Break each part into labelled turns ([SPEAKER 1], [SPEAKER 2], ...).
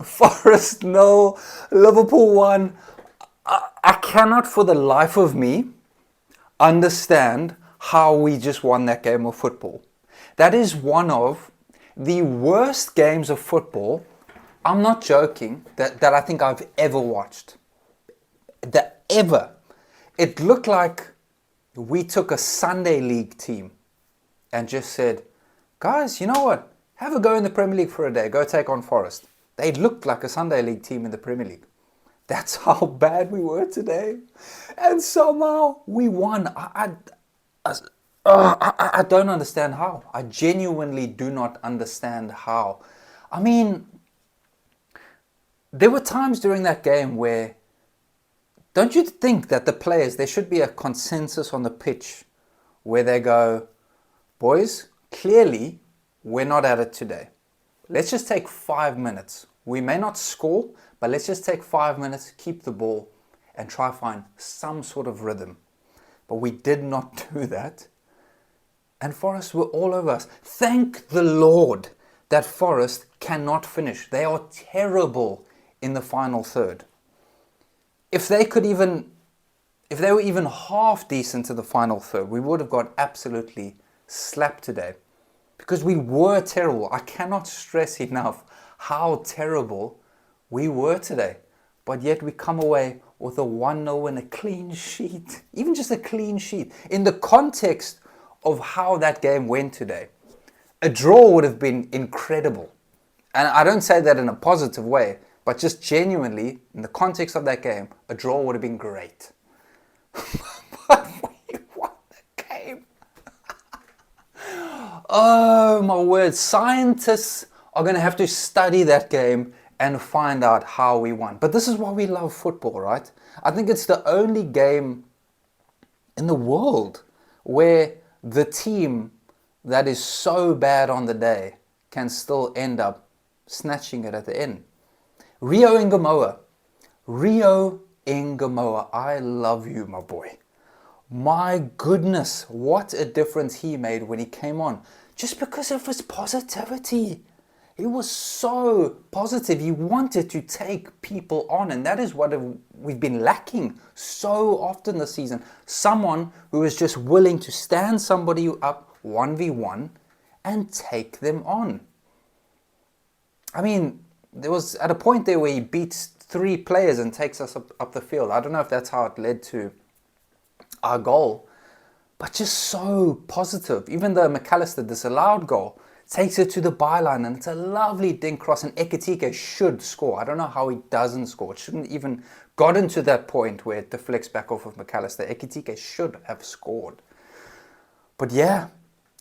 [SPEAKER 1] Forest nil, Liverpool 1. I cannot for the life of me understand how we just won that game of football. That is one of the worst games of football, I'm not joking, that I think I've ever watched. Ever. It looked like we took a Sunday League team and just said, guys, you know what? Have a go in the Premier League for a day. Go take on Forest. They looked like a Sunday League team in the Premier League. That's how bad we were today. And somehow we won. I don't understand how. I genuinely do not understand how. I mean, there were times during that game where, don't you think that the players, there should be a consensus on the pitch where they go, boys, clearly we're not at it today. Let's just take 5 minutes. We may not score, but let's just take 5 minutes, keep the ball, and try find some sort of rhythm. But we did not do that. And Forest were all over us. Thank the Lord that Forest cannot finish. They are terrible in the final third. If they were even half decent to the final third, we would have got absolutely slapped today. Because we were terrible. I cannot stress enough how terrible we were today. But yet we come away with a 1-0 and a clean sheet. Even just a clean sheet. In the context of how that game went today, a draw would have been incredible. And I don't say that in a positive way, but just genuinely, in the context of that game, a draw would have been great. But we won the game. Oh my word, scientists are going to have to study that game and find out how we won. But this is why we love football, right? I think it's the only game in the world where the team that is so bad on the day can still end up snatching it at the end. Rio Ngamoa, I love you, my boy. My goodness, what a difference he made when he came on. Just because of his positivity. He was so positive. He wanted to take people on, and that is what we've been lacking so often this season. Someone who is just willing to stand somebody up 1v1 and take them on. I mean, there was at a point there where he beats 3 players and takes us up the field. I don't know if that's how it led to our goal, but just so positive. Even the McAllister disallowed goal, takes it to the byline, and it's a lovely dink cross, and Ekitike should score. I don't know how he doesn't score. It shouldn't even gotten to that point where it deflects back off of McAllister. Ekitike should have scored. But yeah,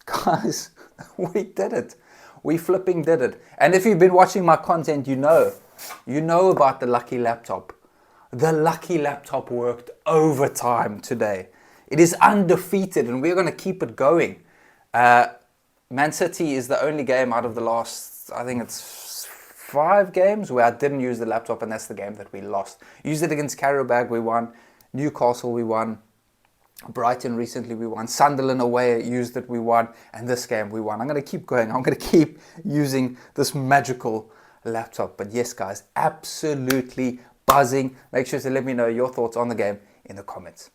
[SPEAKER 1] guys, we did it. We flipping did it. And if you've been watching my content, you know about the lucky laptop. The lucky laptop worked overtime today. It is undefeated, and we're going to keep it going. Man City is the only game out of the last, I think it's 5 games where I didn't use the laptop, and that's the game that we lost. Used it against Karabag, we won. Newcastle, we won. Brighton recently, we won. Sunderland away, used it, we won. And this game, we won. I'm going to keep going. I'm going to keep using this magical laptop. But yes, guys, absolutely buzzing. Make sure to let me know your thoughts on the game in the comments.